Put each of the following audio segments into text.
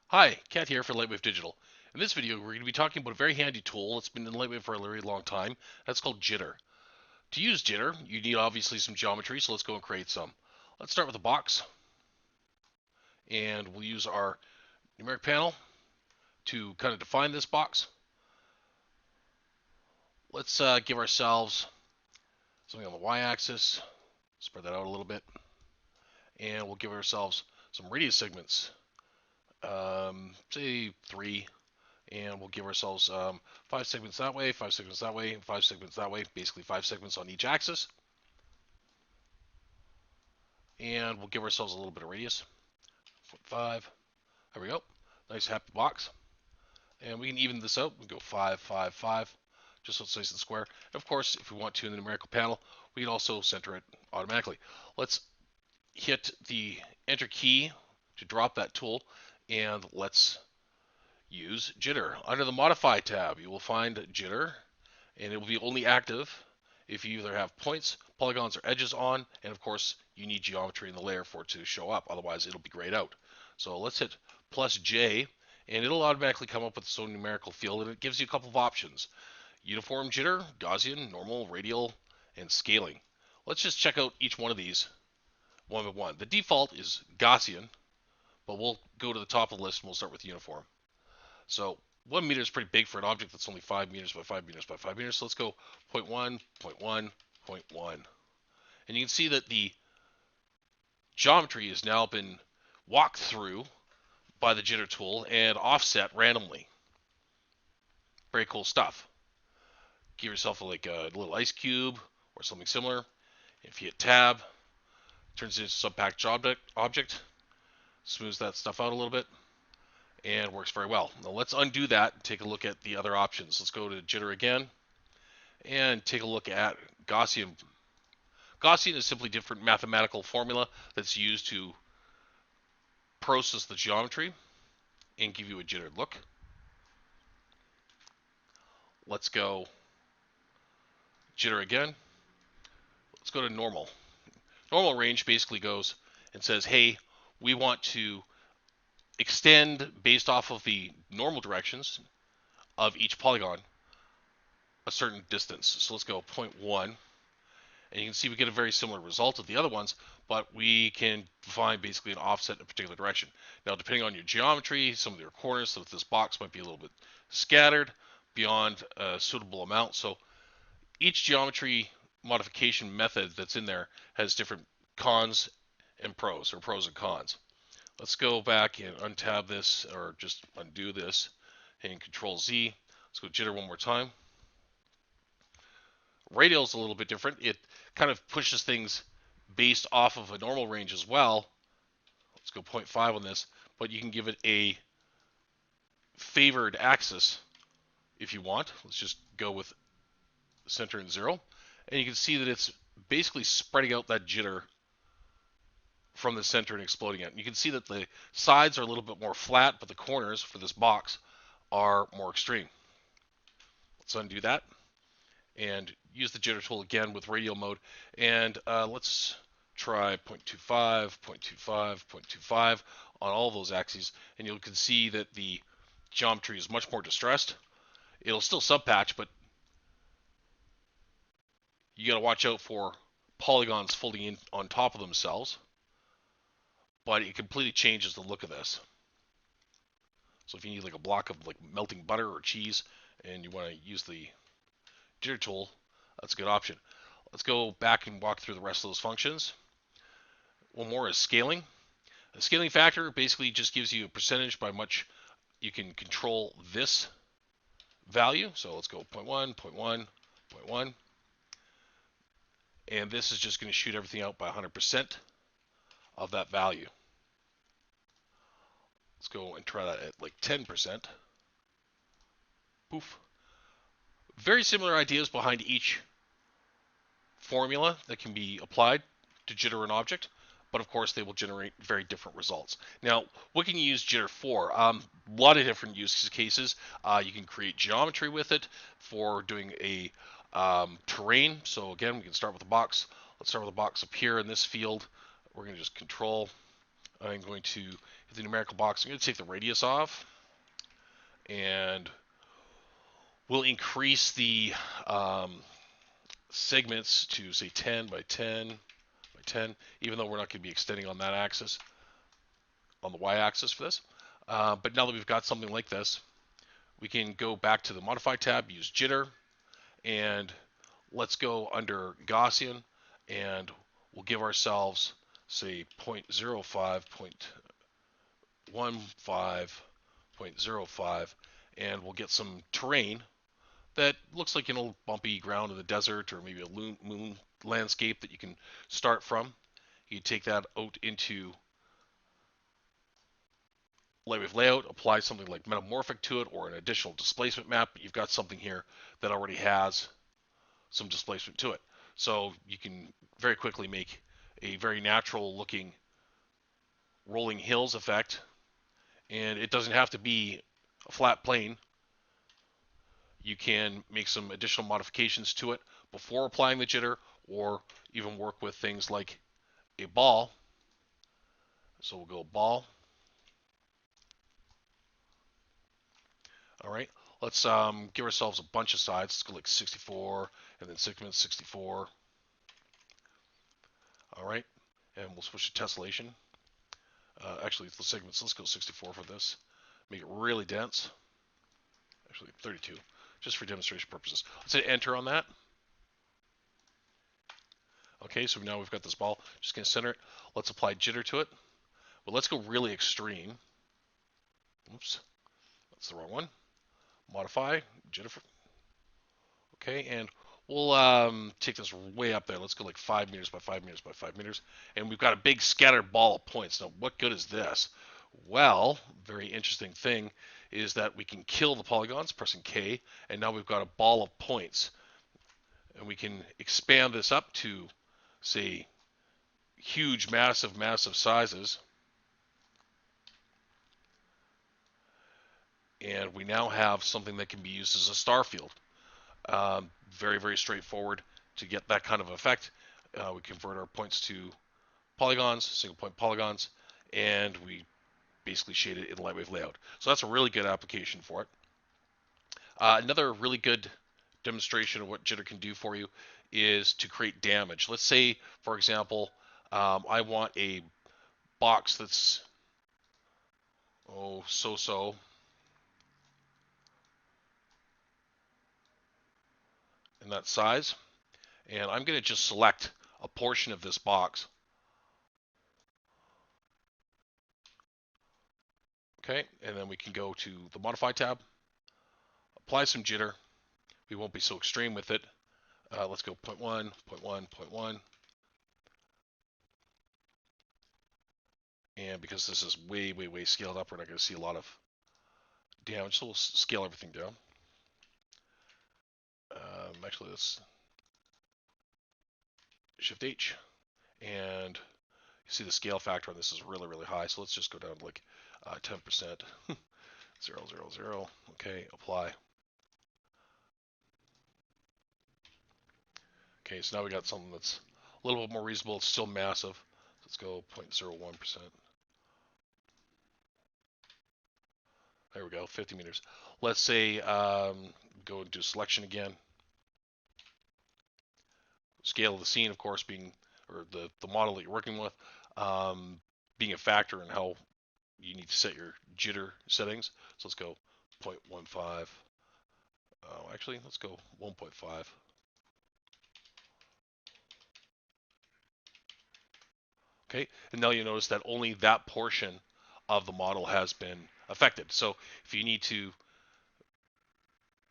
Hi, Kat here for Lightwave Digital. In this video, we're going to be talking about a very handy tool that's been in Lightwave for a very long time. That's called Jitter. To use Jitter, you need obviously some geometry, so let's go and create some. Let's start with a box, and we'll use our numeric panel to kind of define this box. Let's give ourselves something on the y-axis, spread that out a little bit, and we'll give ourselves some radius segments, say 3. And we'll give ourselves 5 segments that way, 5 segments that way, and 5 segments that way. Basically 5 segments on each axis. And we'll give ourselves a little bit of radius. 0.5. There we go. Nice happy box. And we can even this out. We go 5, 5, 5, just so it's nice and square. And of course, if we want to in the numerical panel, we can also center it automatically. Let's hit the Enter key to drop that tool, and let's use Jitter. Under the Modify tab, you will find Jitter, and it will be only active if you either have points, polygons, or edges on, and of course, you need geometry in the layer for it to show up, otherwise it'll be grayed out. So let's hit plus J, and it'll automatically come up with its own numerical field, and it gives you a couple of options. Uniform jitter, Gaussian, normal, radial, and scaling. Let's just check out each one of these one by one. The default is Gaussian, but we'll go to the top of the list and we'll start with uniform. So 1 meter is pretty big for an object that's only 5 meters by 5 meters by 5 meters. So let's go 0.1, 0.1, 0.1. And you can see that the geometry has now been walked through by the jitter tool and offset randomly. Very cool stuff. Give yourself like a little ice cube or something similar. If you hit tab, it turns into a subpackaged object, smooths that stuff out a little bit, and works very well. Now let's undo that and take a look at the other options. Let's go to Jitter again and take a look at Gaussian. Gaussian is simply different mathematical formula that's used to process the geometry and give you a jittered look. Let's go Jitter again. Let's go to normal. Normal range basically goes and says, hey, we want to extend based off of the normal directions of each polygon a certain distance. So let's go 0.1, and you can see we get a very similar result of the other ones, but we can define basically an offset in a particular direction. Now, depending on your geometry, some of your corners, so this box might be a little bit scattered beyond a suitable amount. So each geometry modification method that's in there has different cons and pros, or pros and cons. Let's go back and untab this, or just undo this, and Control Z. Let's go jitter one more time. Radial is a little bit different. It kind of pushes things based off of a normal range as well. Let's go 0.5 on this, but you can give it a favored axis if you want. Let's just go with center and 0. And you can see that it's basically spreading out that jitter from the center and exploding it. And you can see that the sides are a little bit more flat, but the corners for this box are more extreme. Let's undo that and use the jitter tool again with radial mode. And let's try 0.25, 0.25, 0.25 on all those axes. And you can see that the geometry is much more distressed. It'll still subpatch, but you got to watch out for polygons folding in on top of themselves. But it completely changes the look of this. So if you need like a block of like melting butter or cheese and you want to use the jitter tool, that's a good option. Let's go back and walk through the rest of those functions. One more is scaling. The scaling factor basically just gives you a percentage by much you can control this value. So let's go 0.1, 0.1, 0.1. And this is just going to shoot everything out by 100% of that value. Let's go and try that at like 10%. Poof. Very similar ideas behind each formula that can be applied to jitter an object, but of course they will generate very different results. Now, what can you use jitter for? A lot of different use cases. You can create geometry with it for doing a terrain. So again, we can start with a box. Let's start with a box up here in this field. We're going to just control. I'm going to hit the numerical box. I'm going to take the radius off, and we'll increase the segments to say 10 by 10 by 10, even though we're not going to be extending on that axis, on the y-axis for this. But now that we've got something like this, we can go back to the Modify tab, use Jitter, and let's go under Gaussian, and we'll give ourselves, say, 0.05, 0.15, 0.05, and we'll get some terrain that looks like bumpy ground in the desert, or maybe a moon landscape that you can start from. You take that out into Lightwave layout, apply something like metamorphic to it or an additional displacement map, but you've got something here that already has some displacement to it. So you can very quickly make a very natural looking rolling hills effect, and it doesn't have to be a flat plane. You can make some additional modifications to it before applying the jitter, or even work with things like a ball. So we'll go ball. All right, let's give ourselves a bunch of sides. Let's go like 64, and then segment 64. All right, and we'll switch to tessellation. Actually, the segments, let's go 64 for this. Make it really dense. Actually, 32, just for demonstration purposes. Let's hit enter on that. Okay, so now we've got this ball. Just gonna center it. Let's apply jitter to it. But let's go really extreme. Oops, that's the wrong one. Modify, jitter. Okay, and we'll take this way up there. Let's go like 5 meters by 5 meters by 5 meters. And we've got a big scattered ball of points. Now, what good is this? Well, very interesting thing is that we can kill the polygons, pressing K, and now we've got a ball of points. And we can expand this up to, say, huge, massive, massive sizes. And we now have something that can be used as a star field. Very, very straightforward to get that kind of effect. We convert our points to polygons, single point polygons, and we basically shade it in Lightwave layout. So that's a really good application for it. Another really good demonstration of what jitter can do for you is to create damage. Let's say, for example, I want a box that's so-so. In that size, and I'm going to just select a portion of this box. Okay, and then we can go to the Modify tab, apply some jitter. We won't be so extreme with it. Let's go 0.1, 0.1, 0.1. And because this is way, way, way scaled up, we're not going to see a lot of damage, so we'll scale everything down. Actually, let's Shift H, and you see the scale factor on this is really, really high, so let's just go down to like 10%, 0, 0, 0. Okay, apply. Okay, so now we got something that's a little bit more reasonable. It's still massive. Let's go 0.01%. There we go, 50 meters. Let's say go and do selection again. Scale of the scene, of course, being, or the model that you're working with, being a factor in how you need to set your jitter settings. So let's go 0.15. Actually, let's go 1.5. Okay, and now you notice that only that portion of the model has been affected. So if you need to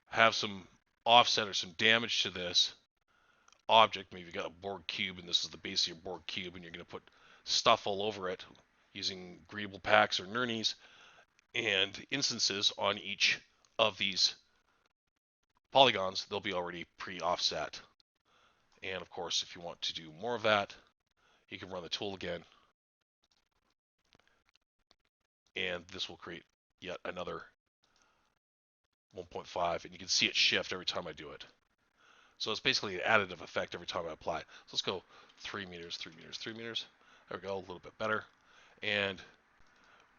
have some offset or some damage to this object, maybe you've got a Borg cube and this is the base of your Borg cube and you're going to put stuff all over it using greeble packs or nirnies and instances on each of these polygons, they'll be already pre-offset. And of course, if you want to do more of that, you can run the tool again and this will create yet another 1.5, and you can see it shift every time I do it. So it's basically an additive effect every time I apply it. So let's go 3 meters, 3 meters, 3 meters. There we go, a little bit better. And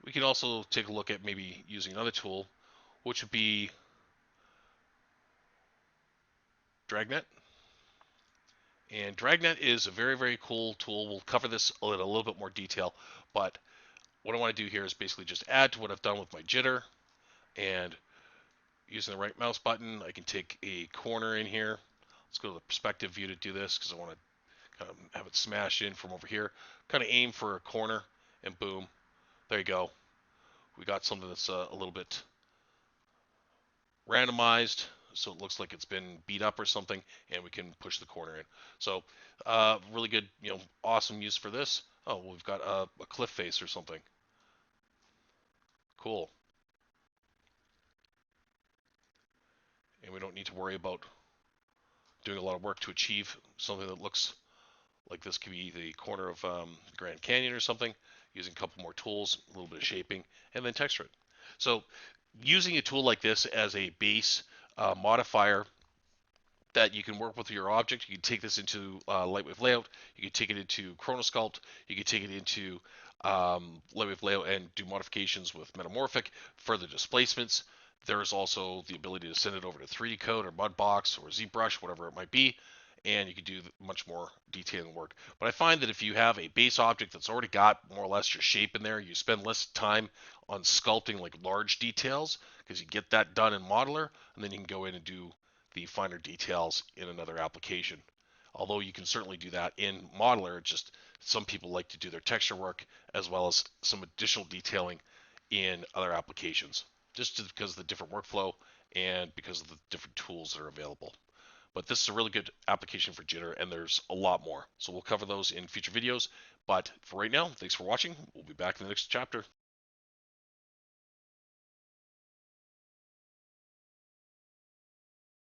we can also take a look at maybe using another tool, which would be Dragnet. And Dragnet is a very, very cool tool. We'll cover this in a little bit more detail, but what I want to do here is basically just add to what I've done with my jitter, and using the right mouse button, I can take a corner in here. Let's go to the perspective view to do this because I want to kind of have it smash in from over here. Kind of aim for a corner, and boom, there you go. We got something that's a little bit randomized, so it looks like it's been beat up or something, and we can push the corner in. So really good, awesome use for this. Oh, well, we've got a cliff face or something. Cool. And we don't need to worry about doing a lot of work to achieve something that looks like this. Could be the corner of Grand Canyon or something, using a couple more tools, a little bit of shaping, and then texture it. So using a tool like this as a base modifier that you can work with your object. You can take this into Lightwave Layout. You can take it into Chronosculpt. You can take it into Lightwave Layout and do modifications with Metamorphic, further displacements. There's also the ability to send it over to 3D Code or Mudbox or ZBrush, whatever it might be, and you can do much more detailing work. But I find that if you have a base object that's already got more or less your shape in there, you spend less time on sculpting like large details because you get that done in Modeler, and then you can go in and do the finer details in another application. Although you can certainly do that in Modeler, just some people like to do their texture work as well as some additional detailing in other applications, just because of the different workflow and because of the different tools that are available. But this is a really good application for jitter, and there's a lot more. So we'll cover those in future videos. But for right now, thanks for watching. We'll be back in the next chapter.